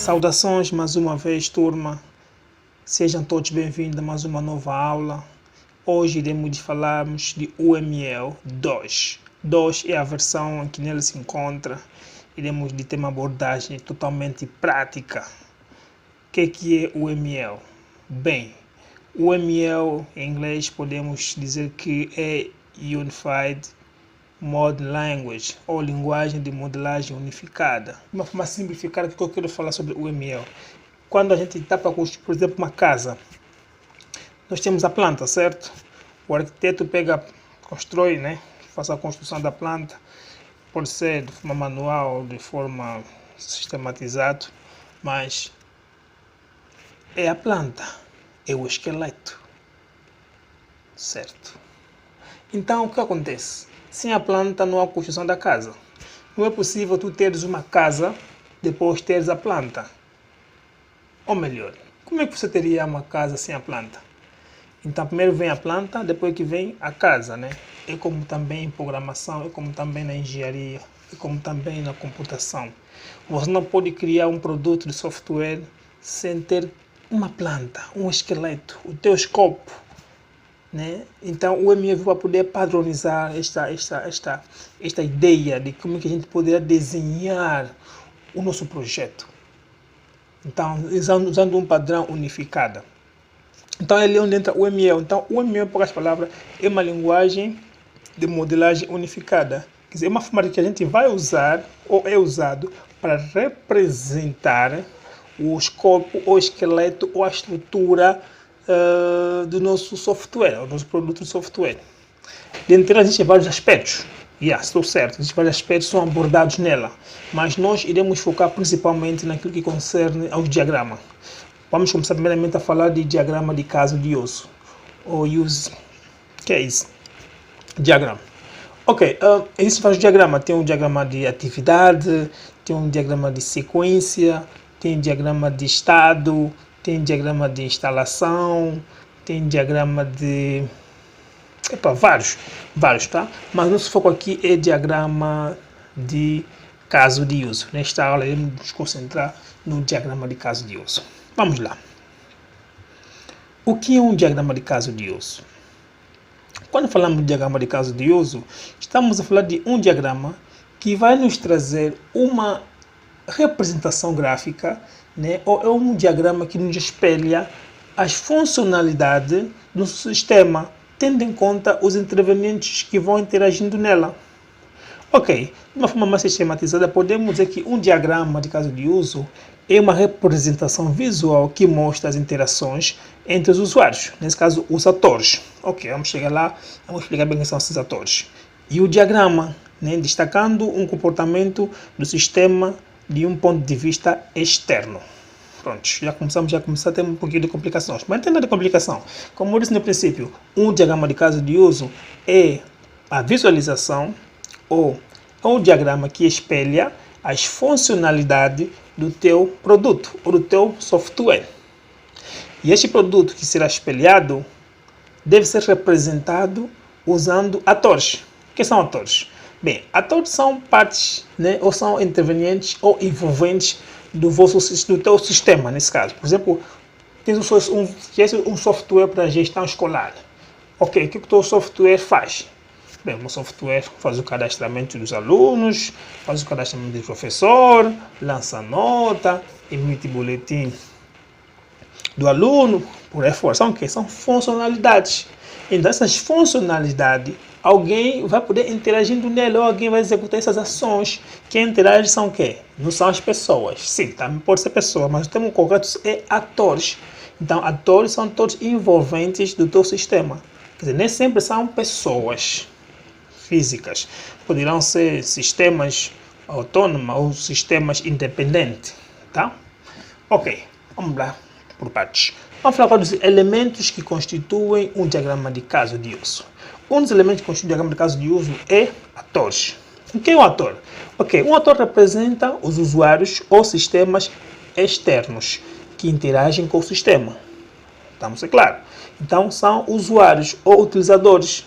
Saudações mais uma vez, turma. Sejam todos bem-vindos a mais uma nova aula. Hoje iremos falarmos de UML 2. 2 é a versão que nele se encontra. Iremos de ter uma abordagem totalmente prática. O que é UML? Bem, UML em inglês podemos dizer que é Unified Model Language, ou linguagem de modelagem unificada. De uma forma simplificada, o que eu quero falar sobre o UML? Quando a gente está para construir, por exemplo, uma casa, nós temos a planta, certo? O arquiteto constrói, né? Faz a construção da planta, pode ser de forma manual, de forma sistematizada, mas é a planta, é o esqueleto, certo? Então, o que acontece? Sem a planta não há construção da casa. Não é possível tu teres uma casa, depois teres a planta. Ou melhor, como é que você teria uma casa sem a planta? Então primeiro vem a planta, depois que vem a casa, né? É como também em programação, é como também na engenharia, é como também na computação. Você não pode criar um produto de software sem ter uma planta, um esqueleto, o teu escopo. Né? Então o UML vai poder padronizar esta ideia de como que a gente poderia desenhar o nosso projeto. Então, usando um padrão unificado. Então é ali onde entra o UML. Então o UML, por outras palavras, é uma linguagem de modelagem unificada. Quer dizer, é uma forma que a gente vai usar, ou é usado, para representar o escopo, o esqueleto, ou a estrutura do nosso software, do nosso produto de software. Dentro existem vários aspectos. Estou certo, existem vários aspectos que são abordados nela, mas nós iremos focar principalmente naquilo que concerne aos diagramas. Vamos começar primeiramente a falar de diagrama de caso de uso, ou use case diagram. Ok, existem vários diagramas. Tem um diagrama de atividade, tem um diagrama de sequência, tem diagrama de estado, tem diagrama de instalação, tem diagrama de... vários, tá? Mas nosso foco aqui é diagrama de caso de uso. Nesta aula iremos nos concentrar no diagrama de caso de uso. Vamos lá. O que é um diagrama de caso de uso? Quando falamos de diagrama de caso de uso, estamos a falar de um diagrama que vai nos trazer uma representação gráfica, né? Ou é um diagrama que nos espelha as funcionalidades do sistema, tendo em conta os intervenientes que vão interagindo nela. Ok, de uma forma mais sistematizada, podemos dizer que um diagrama de caso de uso é uma representação visual que mostra as interações entre os usuários, nesse caso os atores. Ok, vamos chegar lá, vamos explicar bem quem são esses atores. E o diagrama, né, destacando um comportamento do sistema de um ponto de vista externo. Pronto, já começamos a ter um pouquinho de complicações. Mas não tem nada de complicação. Como eu disse no princípio, um diagrama de caso de uso é a visualização ou um diagrama que espelha as funcionalidades do teu produto ou do teu software. E este produto que será espelhado deve ser representado usando atores. O que são atores? Bem, atores são partes, né, ou são intervenientes ou envolventes do teu sistema, nesse caso. Por exemplo, tens um software para gestão escolar. Ok, o que o teu software faz? Bem, o software faz o cadastramento dos alunos, faz o cadastramento do professor, lança nota, emite boletim do aluno, por aí fora. São o quê? São funcionalidades. Então, essas funcionalidades, alguém vai poder interagindo nela, ou alguém vai executar essas ações. Quem interage são o quê? Não são as pessoas. Sim, também pode ser pessoa, mas o termo correto é atores. Então, atores são todos envolventes do teu sistema. Quer dizer, nem sempre são pessoas físicas. Poderão ser sistemas autônomos ou sistemas independentes. Tá? Ok, vamos lá por partes. Vamos falar agora dos elementos que constituem um diagrama de caso de uso. Um dos elementos que constitui um diagrama de caso de uso é atores. O que é um ator? Ok, um ator representa os usuários ou sistemas externos que interagem com o sistema. Estamos a ser claro. Então, são usuários ou utilizadores.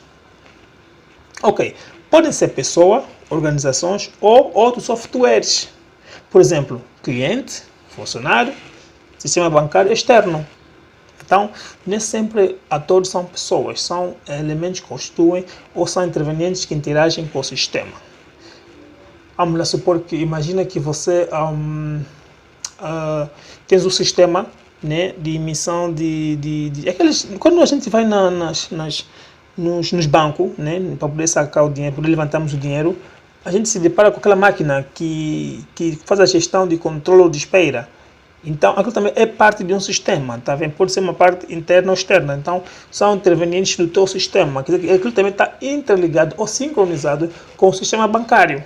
Ok, podem ser pessoas, organizações ou outros softwares. Por exemplo, cliente, funcionário, sistema bancário externo. Então, nem sempre atores são pessoas, são elementos que constituem ou são intervenientes que interagem com o sistema. Vamos lá supor que, imagina que você tens um sistema, né, de emissão aqueles, quando a gente vai nos bancos, né, para poder sacar o dinheiro, para poder levantarmos o dinheiro, a gente se depara com aquela máquina que faz a gestão de controle de espera. Então, aquilo também é parte de um sistema, tá vendo? Pode ser uma parte interna ou externa. Então, são intervenientes do teu sistema. Quer dizer, aquilo também está interligado ou sincronizado com o sistema bancário.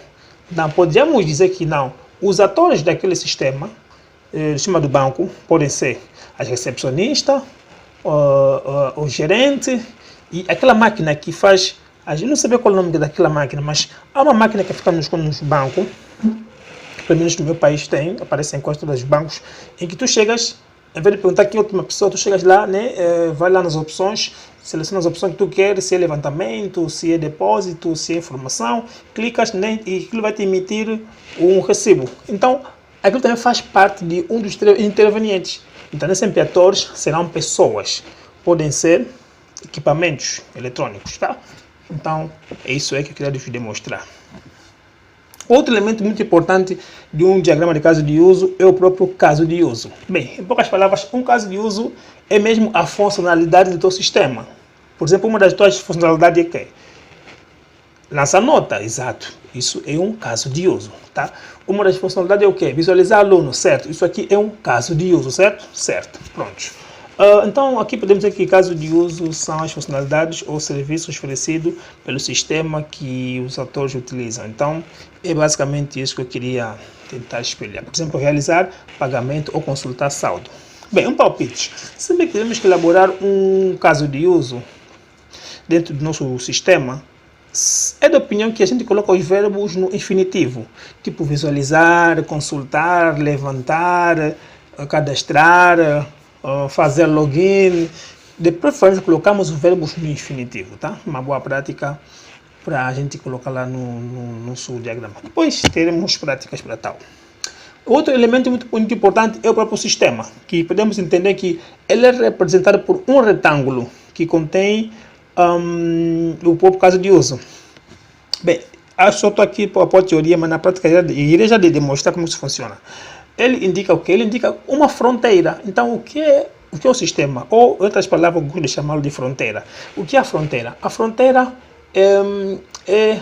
Então, podemos dizer que não. Os atores daquele sistema, sistema do banco, podem ser as recepcionistas, o gerente e aquela máquina que faz... A gente não sabe qual é o nome daquela máquina, mas há uma máquina que fica nos bancos, pelo menos no meu país tem, aparece em quase todos os bancos, em que tu chegas, em vez de perguntar quem é a última pessoa, tu chegas lá, né, vai lá nas opções, seleciona as opções que tu queres, se é levantamento, se é depósito, se é informação, clicas, né, e aquilo vai te emitir um recibo. Então, aquilo também faz parte de um dos intervenientes. Então, nem sempre atores serão pessoas, podem ser equipamentos eletrônicos, tá? Então, é isso aí que eu queria demonstrar. Outro elemento muito importante de um diagrama de caso de uso é o próprio caso de uso. Bem, em poucas palavras, um caso de uso é mesmo a funcionalidade do teu sistema. Por exemplo, uma das tuas funcionalidades é que lança nota, exato. Isso é um caso de uso, tá? Uma das funcionalidades é o quê? Visualizar aluno, certo? Isso aqui é um caso de uso, certo? Certo, pronto. Então, aqui podemos dizer que caso de uso são as funcionalidades ou serviços oferecidos pelo sistema que os atores utilizam. Então, é basicamente isso que eu queria tentar espelhar. Por exemplo, realizar pagamento ou consultar saldo. Bem, um palpite. Sempre que temos que elaborar um caso de uso dentro do nosso sistema, é da opinião que a gente coloca os verbos no infinitivo. Tipo visualizar, consultar, levantar, cadastrar, fazer login. De preferência colocamos os verbos no infinitivo, tá? Uma boa prática para a gente colocar lá no nosso diagrama. Depois teremos práticas para tal. Outro elemento muito importante é o próprio sistema, que podemos entender que ele é representado por um retângulo que contém o próprio caso de uso. Bem, acho que eu estou aqui para a teoria, mas na prática irei já demonstrar como isso funciona. Ele indica o que? Ele indica uma fronteira. Então, o que é o sistema? Ou, em outras palavras, eu gosto de chamá-lo de fronteira. O que é a fronteira? A fronteira é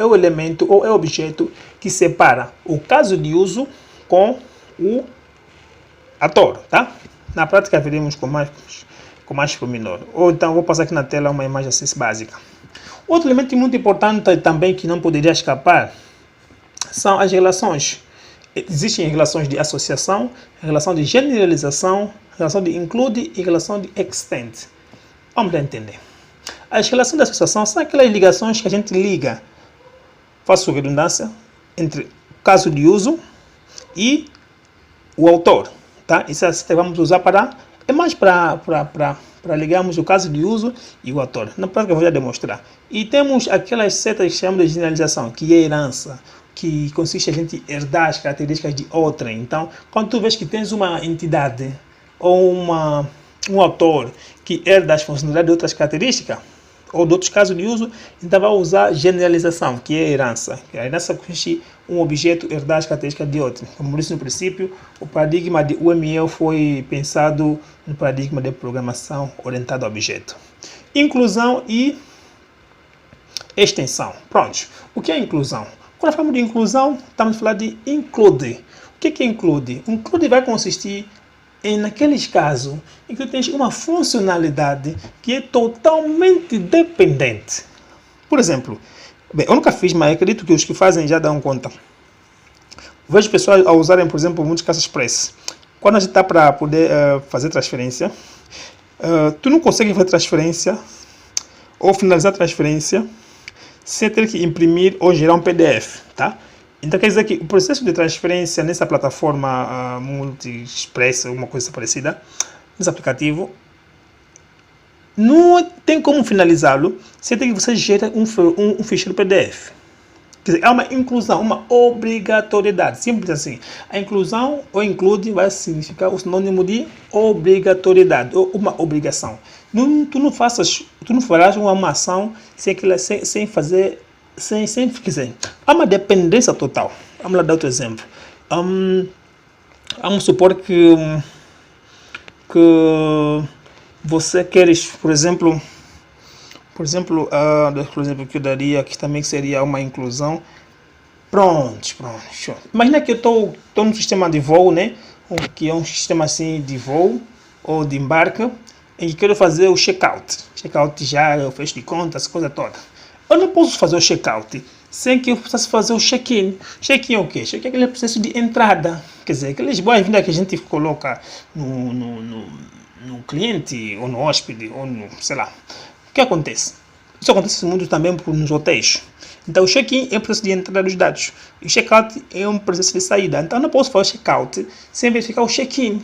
o elemento ou é o objeto que separa o caso de uso com o ator, tá? Na prática, veremos com mais pormenor. Ou então, vou passar aqui na tela uma imagem assim básica. Outro elemento muito importante também que não poderia escapar são as relações. Existem relações de associação, relação de generalização, relação de include e relação de extend. Vamos lá entender. As relações de associação são aquelas ligações que a gente liga, faço redundância, entre o caso de uso e o autor. Tá? Isso vamos usar é mais para ligarmos o caso de uso e o autor. Na prática eu vou já demonstrar. E temos aquelas setas que chamamos de generalização, que é herança, que consiste em a gente herdar as características de outra. Então, quando tu vês que tens uma entidade ou um autor que herda as funcionalidades de outras características, ou de outros casos de uso, então vai usar generalização, que é herança. A herança consiste em um objeto herdar as características de outro. Como disse no princípio, o paradigma de UML foi pensado no paradigma de programação orientada a objeto. Inclusão e extensão. Pronto. O que é inclusão? Quando falamos de inclusão, estamos a falar de include. O que é include? Include vai consistir naqueles casos em que tens uma funcionalidade que é totalmente dependente. Por exemplo, bem, eu nunca fiz, mas acredito que os que fazem já dão conta. Vejo pessoas a usarem, por exemplo, muitos casos express. Quando a gente está para poder fazer transferência, tu não consegue fazer transferência ou finalizar a transferência sem ter que imprimir ou gerar um PDF, tá? Então quer dizer que o processo de transferência nessa plataforma multi-express, alguma coisa parecida, nesse aplicativo, não tem como finalizá-lo sem ter que você gere um ficheiro PDF. Quer dizer, é uma inclusão, uma obrigatoriedade, simples assim. A inclusão ou include vai significar o sinônimo de obrigatoriedade ou uma obrigação. Tu não farás uma ação sem fazer, sem quiser. Há uma dependência total. Vamos lá dar outro exemplo. Vamos supor que você queres, por exemplo, o exemplo que eu daria, que também seria uma inclusão. Pronto. Show. Imagina que eu estou num sistema de voo, né? Que é um sistema assim de voo ou de embarque, em que quero fazer o check-out. Check-out já, eu fecho de conta, essa coisa toda. Eu não posso fazer o check-out sem que eu precisasse fazer o check-in. Check-in é o quê? Check-in é aquele processo de entrada. Quer dizer, aquelas boas-vindas que a gente coloca no cliente, ou no hóspede, ou no, sei lá. O que acontece? Isso acontece muito também nos hotéis. Então, o check-in é o processo de entrada dos dados. E o check-out é um processo de saída. Então, eu não posso fazer o check-out sem verificar o check-in.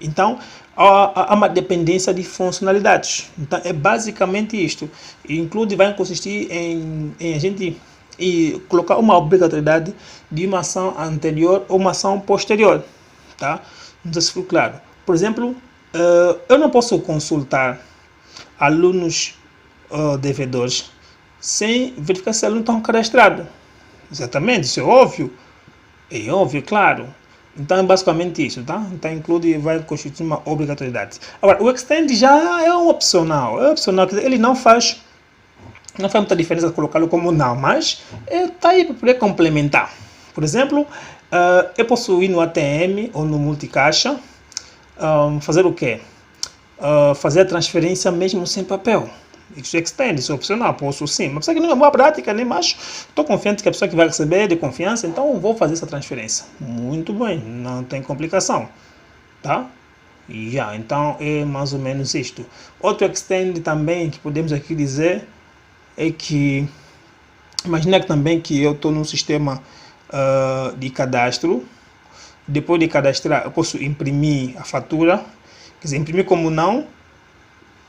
Então, há uma dependência de funcionalidades. Então, é basicamente isto. Include vai consistir em a gente colocar uma obrigatoriedade de uma ação anterior ou uma ação posterior. Tá? Não sei se ficou claro. Por exemplo, eu não posso consultar alunos devedores sem verificar se aluno está cadastrado. Exatamente, isso é óbvio. É óbvio, claro. Então é basicamente isso, tá? Então vai constituir uma obrigatoriedade. Agora, o extend já é um opcional. É opcional, quer dizer, ele não faz muita diferença colocá-lo como não, mas está aí para poder complementar. Por exemplo, eu posso ir no ATM ou no multicaixa, fazer o quê? Fazer a transferência mesmo sem papel. Isso é extend, isso é opcional, posso sim. Mas que não é boa prática, né? Mas estou confiante que a pessoa que vai receber é de confiança, então vou fazer essa transferência. Muito bem, não tem complicação. Tá? Então é mais ou menos isto. Outro extend também que podemos aqui dizer é que, imagina também que eu estou num sistema de cadastro. Depois de cadastrar, eu posso imprimir a fatura. Quer dizer, imprimir como não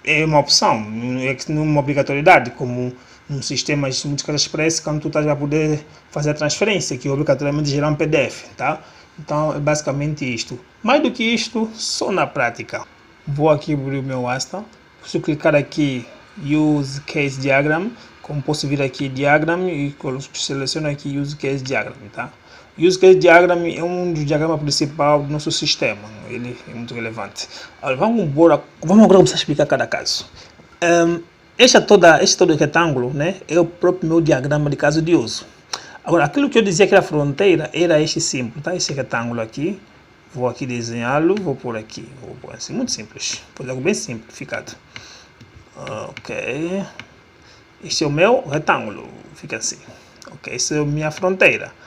é uma opção, não é uma obrigatoriedade, como num sistema de Multicaixa Express, quando tu estás a poder fazer a transferência, que obrigatoriamente gerar um PDF, tá? Então é basicamente isto. Mais do que isto, só na prática. Vou aqui abrir o meu Asta, posso clicar aqui Use Case Diagram, como posso vir aqui Diagram e seleciono aqui Use Case Diagram, tá? Use Case Diagram é um dos diagramas principais do nosso sistema, ele é muito relevante. Vamos agora começar a explicar cada caso. Este todo retângulo, né, é o próprio meu diagrama de caso de uso. Agora, aquilo que eu dizia que era a fronteira era este símbolo, tá? Esse retângulo aqui, vou aqui desenhá-lo, vou pôr aqui, vou pôr assim, muito simples, pôr algo bem simplificado. Ok, este é o meu retângulo, fica assim. Ok, essa é a minha fronteira.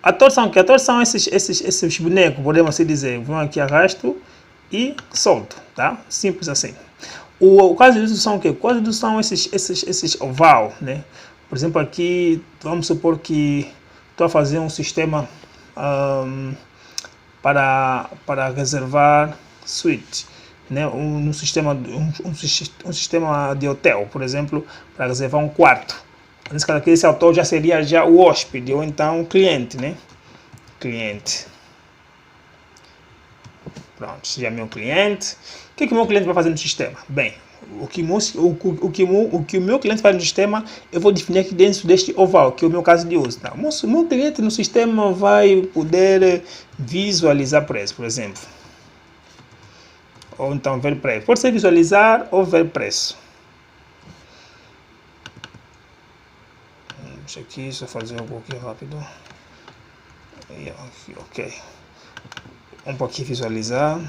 A torção são esses bonecos, podemos assim dizer. Vão aqui, arrasto e solto, tá? Simples assim. O caso de uso são o quê? O caso de uso são esses oval, né? Por exemplo, aqui, vamos supor que estou a fazer um sistema para reservar suíte, né? Um sistema de hotel, por exemplo, para reservar um quarto. Nesse caso aqui, esse autor já seria o hóspede, ou então o cliente, né? Cliente. Pronto, já é meu cliente. O que o meu cliente vai fazer no sistema? Bem, o que o meu cliente faz no sistema, eu vou definir aqui dentro deste oval, que é o meu caso de uso. Tá? O meu cliente no sistema vai poder visualizar preço, por exemplo. Ou então ver preço. Pode ser visualizar ou ver preço. Deixa aqui, só fazer um pouquinho rápido. Ok. Um pouquinho visualizar.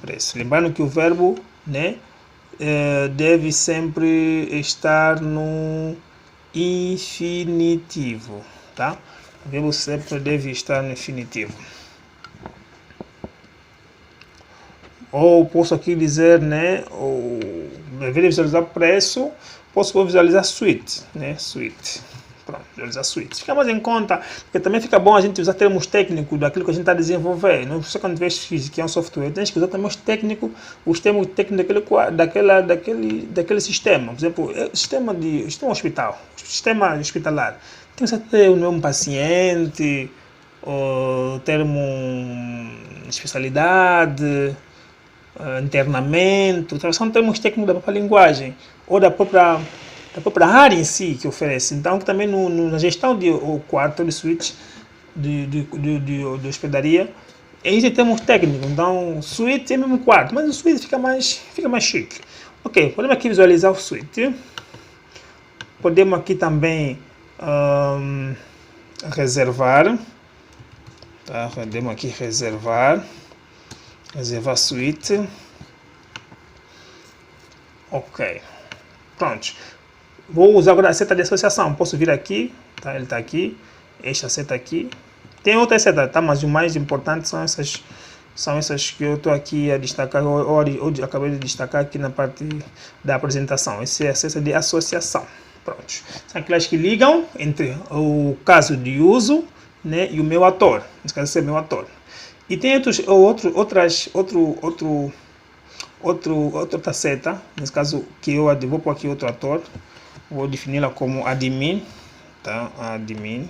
Preço. Lembrando que o verbo, né, deve sempre estar no infinitivo, tá? O verbo sempre deve estar no infinitivo. Ou posso aqui dizer, né, ao invés de visualizar preço, posso visualizar suite, né, suite. Pronto, visualizar suíte. Fica mais em conta, porque também fica bom a gente usar termos técnicos daquilo que a gente está a desenvolver. Não só quando vês que é um software, tens que usar também os termos técnicos daquele sistema. Por exemplo, sistema hospital, sistema hospitalar. Tem que saber o nome paciente, o termo especialidade, internamento. São termos técnicos da própria linguagem ou da própria área em si que oferece. Então, também na gestão de quarto de suíte de hospedaria, aí temos técnico. Então, suíte é mesmo quarto, mas o suíte fica mais chique. Ok, podemos aqui visualizar o suíte. Podemos aqui também reservar. Tá? Podemos aqui reservar suíte. Ok, pronto. Vou usar agora a seta de associação. Posso vir aqui, tá? Ele está aqui, esta seta aqui. Tem outras setas, tá? Mas o mais importante são essas que eu estou aqui a destacar, ou acabei de destacar aqui na parte da apresentação. Essa é a seta de associação. Pronto. São aquelas que ligam entre o caso de uso, né, e o meu ator. Nesse caso, esse é meu ator. E tem outra seta, nesse caso que eu vou pôr aqui outro ator. Vou defini-la como admin, tá? Admin.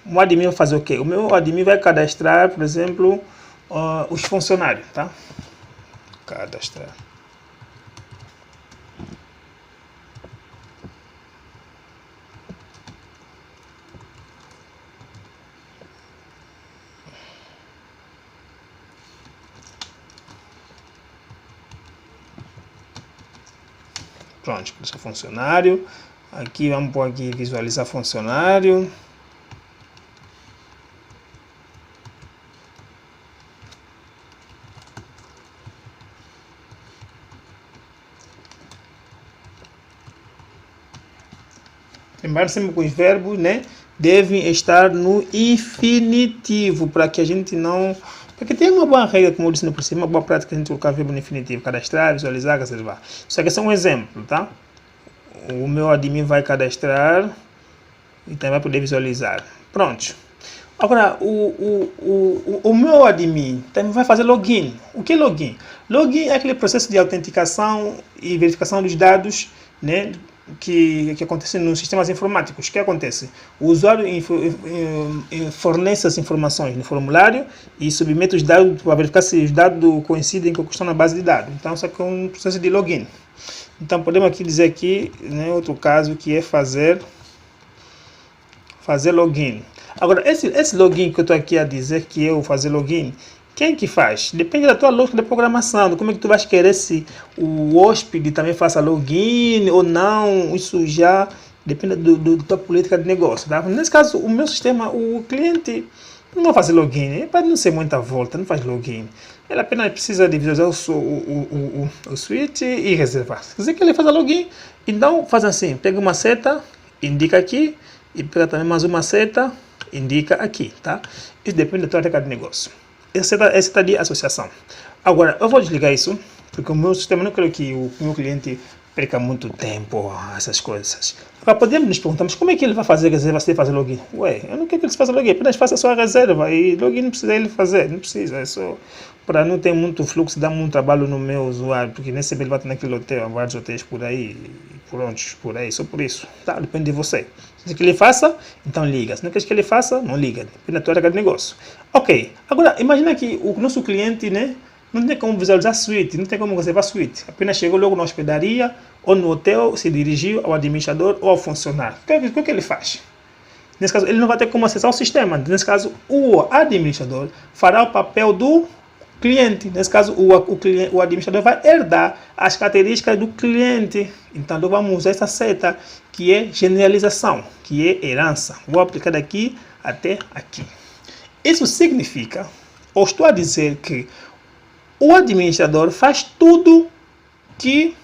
O admin vai fazer o quê? O meu admin vai cadastrar, por exemplo, os funcionários, tá? Cadastrar. Pronto, esse funcionário. Aqui vamos pôr aqui visualizar funcionário. Lembrando sempre que os verbos, né, devem estar no infinitivo para que a gente não... Porque tem uma boa regra, como eu disse no princípio, uma boa prática a gente colocar verbo no infinitivo, cadastrar, visualizar, reservar. Isso aqui é só um exemplo, tá? O meu admin vai cadastrar e também vai poder visualizar. Pronto. Agora, o meu admin também vai fazer login. O que é login? Login é aquele processo de autenticação e verificação dos dados, né, que acontece nos sistemas informáticos. O que acontece? O usuário fornece as informações no formulário e submete os dados para verificar se os dados coincidem com o que estão na base de dados. Então, isso aqui é um processo de login. Então, podemos aqui dizer aqui, né, outro caso que é fazer login. Agora, esse login que eu estou aqui a dizer que eu fazer login, quem que faz? Depende da tua lógica de programação, de como é que tu vais querer se o hóspede também faça login ou não. Isso já depende da tua política de negócio. Tá? Nesse caso, o meu sistema, o cliente não vai fazer login, para não ser muita volta, não faz login. Ele apenas precisa de visualizar o suíte e reservar. Se quiser que ele faça login, então faz assim, pega uma seta, indica aqui, e pega também mais uma seta, indica aqui, tá? Isso depende da tua técnica de negócio. Essa é de associação. Agora, eu vou desligar isso, porque o meu sistema não quero que o meu cliente perca muito tempo, essas coisas. Agora, podemos nos perguntar, mas como é que ele vai fazer reserva se ele fazer login? Ué, eu não quero que ele faça login, apenas faça a sua reserva e login não precisa ele fazer, não precisa, é só para não ter muito fluxo, dar muito trabalho no meu usuário, porque nem sempre ele vai ter naquele hotel, vários hotéis por aí, por aí, só por isso, tá? Depende de você. Se quer que ele faça, então liga. Se não quer que ele faça, não liga. Depende da tua área de negócio. Ok, agora imagina que o nosso cliente, né, não tem como visualizar suíte, não tem como reservar suíte. Apenas chegou logo na hospedaria ou no hotel, se dirigiu ao administrador ou ao funcionário. O que ele faz? Nesse caso, ele não vai ter como acessar o sistema. Nesse caso, o administrador fará o papel do cliente. Nesse caso, o administrador vai herdar as características do cliente. Então, nós vamos usar essa seta que é generalização, que é herança. Vou aplicar daqui até aqui. Isso significa, ou estou a dizer que o administrador faz tudo que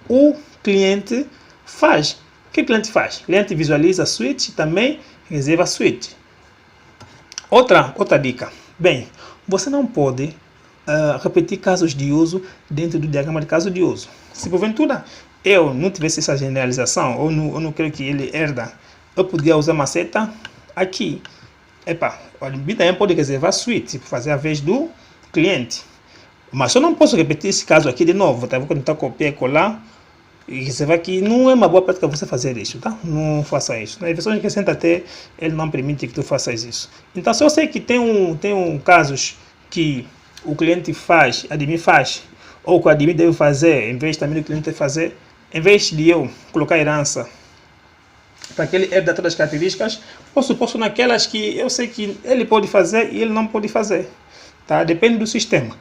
o cliente faz. O que o cliente faz? O cliente visualiza a suíte, também reserva a suíte. Outra dica. Bem, você não pode repetir casos de uso dentro do diagrama de caso de uso. Se porventura eu não tivesse essa generalização, ou não quero que ele herda, eu podia usar uma seta aqui. Epa, o admin também pode reservar suíte, fazer a vez do cliente. Mas eu não posso repetir esse caso aqui de novo, tá? Vou tentar copiar e colar. E você vai que não é uma boa prática você fazer isso, tá? Não faça isso. Na versão que senta até, ele não permite que tu faças isso. Então, se eu sei que tem casos que o cliente faz, a admin faz, ou que o admin deve fazer, em vez também do cliente fazer, em vez de eu colocar herança para que ele herda todas as características, posso naquelas que eu sei que ele pode fazer e ele não pode fazer, tá? Depende do sistema.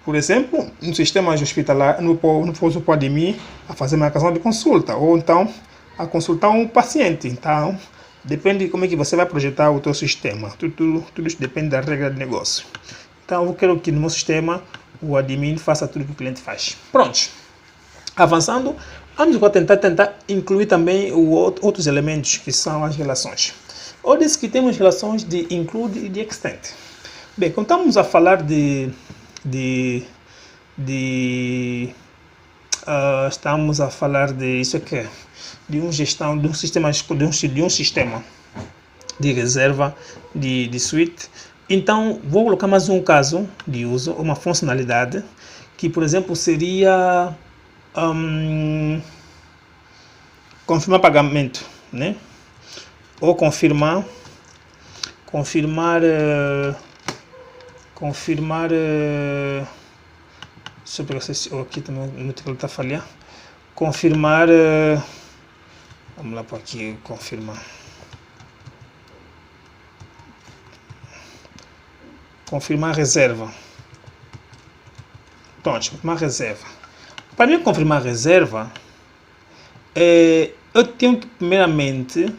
Por exemplo, no sistema hospitalar, não pode ir a fazer marcação de consulta, ou então a consultar um paciente. Então, depende de como é que você vai projetar o teu sistema. Tudo isso depende da regra de negócio. Então, eu quero que no meu sistema o admin faça tudo que o cliente faz. Pronto. Avançando, vamos agora tentar incluir também outros elementos que são as relações. Eu disse que temos relações de include e de extend. Bem, quando estamos a falar estamos a falar de isso aqui, de um sistema de reserva de suíte. Então vou colocar mais um caso de uso, uma funcionalidade que, por exemplo, seria confirmar pagamento, né? Ou confirmar deixa eu pegar se aqui também o meu teclado está falhando. Confirmar. Vamos lá para aqui, confirmar. Confirmar reserva. Pronto, confirmar reserva. Para mim confirmar reserva, eu tenho que primeiramente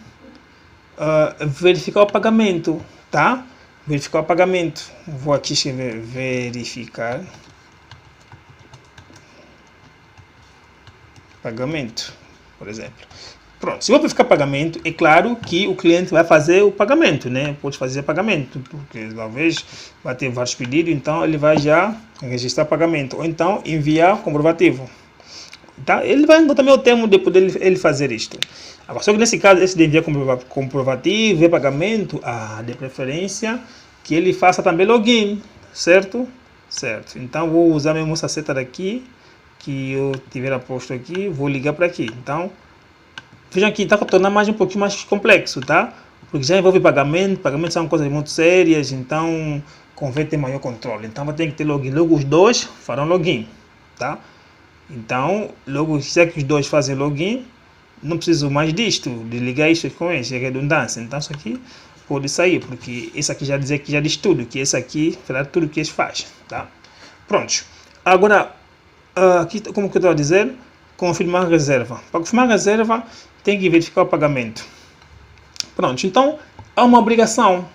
verificar o pagamento, tá? Verificar o pagamento. Vou aqui escrever verificar pagamento, por exemplo. Pronto, se eu verificar pagamento, é claro que o cliente vai fazer o pagamento, né? Pode fazer pagamento, porque talvez vai ter vários pedidos, então ele vai já registrar pagamento, ou então enviar comprovativo. Tá? Ele vai encontrar meu termo de poder ele fazer isto. Agora, só que nesse caso, esse de enviar comprovativo e pagamento, de preferência que ele faça também login, certo? Certo. Então, vou usar mesmo essa seta daqui, que eu tiver posto aqui, vou ligar para aqui. Então, vejam que está tornando um pouquinho mais complexo, tá? Porque já envolve pagamento são coisas muito sérias, então convém ter maior controle. Então, vai ter que ter login. Logo os dois farão login, tá? Então, logo se é que os dois fazem login, não preciso mais disto, de ligar isso com esse, é redundância. Então, isso aqui pode sair, porque esse aqui já diz tudo, que esse aqui fará tudo que esse faz, tá? Pronto. Agora, aqui, como que eu estou a dizer, confirmar reserva. Para confirmar reserva, tem que verificar o pagamento. Pronto, então, há uma obrigação.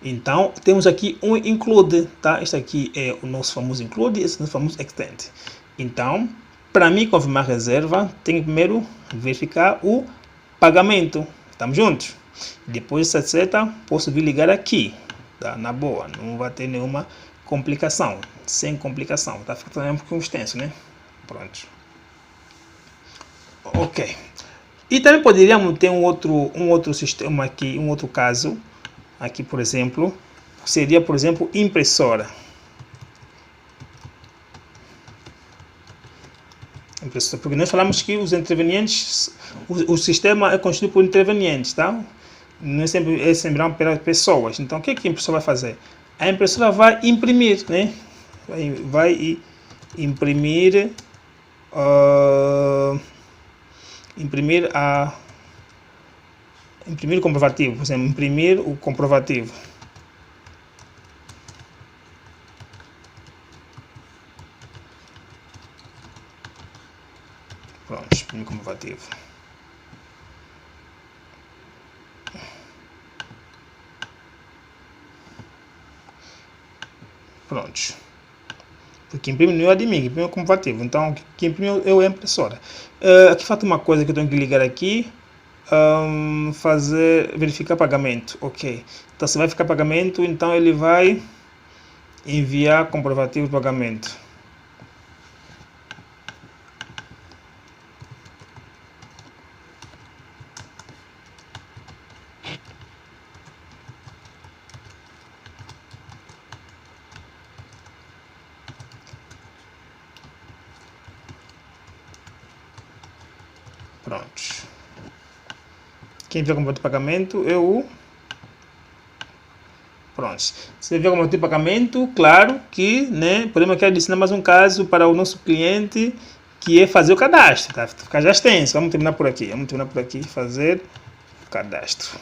Então, temos aqui um include, tá? Este aqui é o nosso famoso include, esse é o nosso famoso extend. Então, para mim confirmar reserva, tenho que primeiro verificar o pagamento. Estamos juntos? Depois dessa seta, posso vir ligar aqui, tá? Na boa, não vai ter nenhuma complicação, sem complicação. Tá ficando um pouquinho extenso, né? Pronto. Ok. E também poderíamos ter um outro sistema aqui, um outro caso. Aqui, por exemplo, seria, por exemplo, impressora. Porque nós falamos que os intervenientes, o sistema é constituído por intervenientes, tá? Não é sempre para pessoas. Então, o que a impressora vai fazer? A impressora vai imprimir, né? Vai imprimir, imprimir o comprovativo, por exemplo, imprimir o comprovativo. Pronto, imprimir o comprovativo. Pronto. Porque imprime não é de mim, imprime o comprovativo. Então, quem imprime é a impressora. Aqui falta uma coisa que eu tenho que ligar aqui. Verificar pagamento, ok. Então, se vai ficar pagamento, então ele vai enviar comprovativo de pagamento. Pronto. Quem vê como de pagamento é o... Pronto. Se vê como de pagamento, claro que, né, podemos aqui adicionar mais um caso para o nosso cliente, que é fazer o cadastro, tá? Ficar já extenso. Vamos terminar por aqui. Fazer cadastro.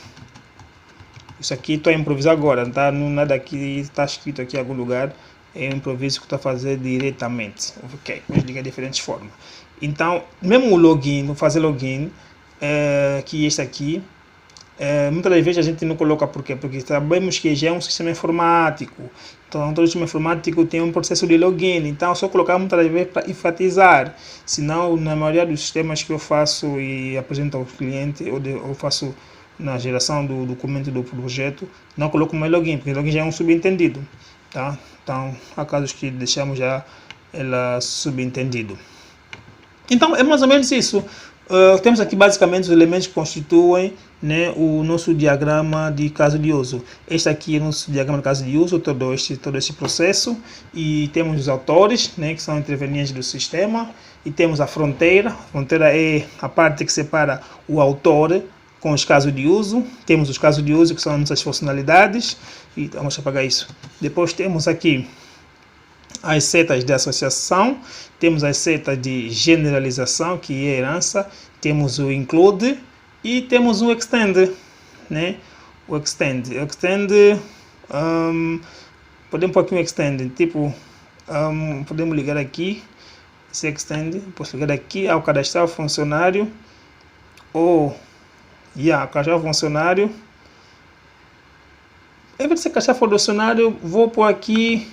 Isso aqui estou a improvisar agora, não tá nada aqui está escrito aqui em algum lugar. É um improviso que estou a fazer diretamente. Ok, vamos ligar de diferentes formas. Então, mesmo o login, fazer login, que este aqui, muitas das vezes a gente não coloca por quê? Porque sabemos que já é um sistema informático. Então, todo sistema informático tem um processo de login. Então, só colocar muitas das vezes para enfatizar. Senão, na maioria dos sistemas que eu faço e apresento ao cliente, ou faço na geração do documento do projeto, não coloco mais login, porque login já é um subentendido. Tá? Então, há casos que deixamos já ela subentendido. Então, é mais ou menos isso. Temos aqui basicamente os elementos que constituem, né, o nosso diagrama de caso de uso. Este aqui é o nosso diagrama de caso de uso, todo este processo. E temos os autores, né, que são intervenientes do sistema. E temos a fronteira. A fronteira é a parte que separa o autor com os casos de uso. Temos os casos de uso, que são nossas funcionalidades. E vamos apagar isso. Depois temos aqui as setas de associação, temos as setas de generalização, que é herança, temos o include e temos o extend, né? O extend, podemos pôr aqui um extend, tipo, podemos ligar aqui, esse extend, posso ligar aqui ao cadastrar o funcionário, ou, cadastrar o funcionário. Em vez de cadastrar o funcionário, vou pôr aqui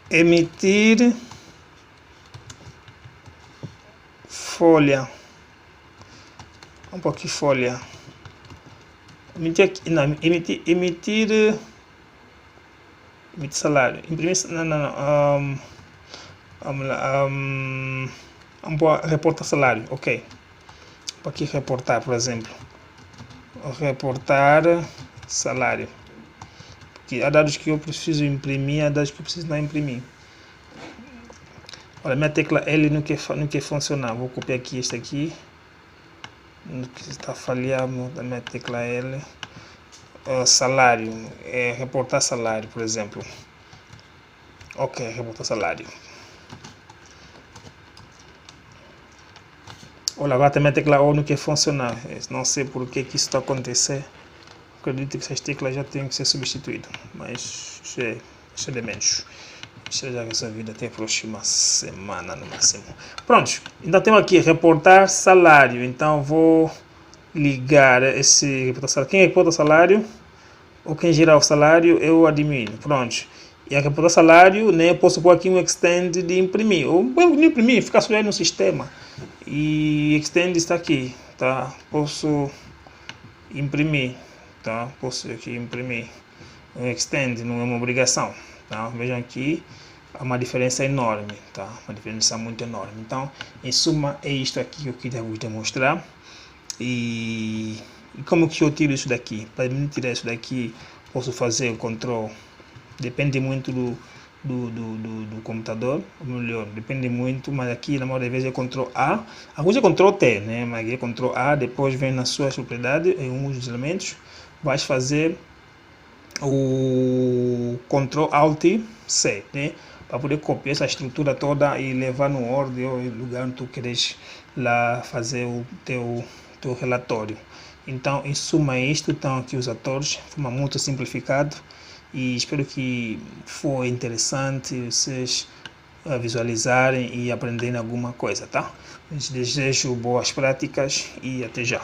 emitir folha. Vamos pôr aqui folha. Emitir aqui, não, emitir salário. Imprimir, não. Vamos lá. Vamos pôr reportar salário. Ok. Vou aqui reportar, por exemplo. Reportar salário. Porque há dados que eu preciso imprimir, há dados que eu preciso não imprimir. Olha, minha tecla L não quer funcionar. Vou copiar aqui este aqui. No que está falhando da minha tecla L. Salário. Reportar salário, por exemplo. Ok, reportar salário. Olha, agora também a tecla O não quer funcionar. Não sei por que isso está acontecendo. Acredito que essas teclas já tenham que ser substituídas. Mas isso é de menos. Isso já resolvido até a próxima semana no máximo. Pronto. Então temos aqui reportar salário. Então vou ligar esse reportar salário. Quem reporta o salário? Ou quem gera o salário é o admin. Pronto. E a reportar salário, né, posso pôr aqui um extend de imprimir. Ou não imprimir, ficar só aí no sistema. E extend está aqui, tá? Posso imprimir, tá? Posso aqui imprimir. O extend não é uma obrigação, tá? Vejam aqui, há uma diferença enorme, tá? Uma diferença muito enorme. Então, em suma, é isto aqui que eu queria vos demonstrar. E como que eu tiro isso daqui? Para me tirar isso daqui, posso fazer o control. Depende muito do computador, ou melhor, depende muito, mas aqui na maioria das vezes é Ctrl A, alguns é Ctrl T, né? Mas aqui é Ctrl A, depois vem na sua propriedade, em um dos elementos, vais fazer o Ctrl Alt C, né? Para poder copiar essa estrutura toda e levar no ordem ou lugar onde tu queres lá fazer o teu relatório. Então, em suma, isto estão aqui os atores, de forma muito simplificada. E espero que foi interessante vocês visualizarem e aprenderem alguma coisa, tá? Desejo boas práticas e até já.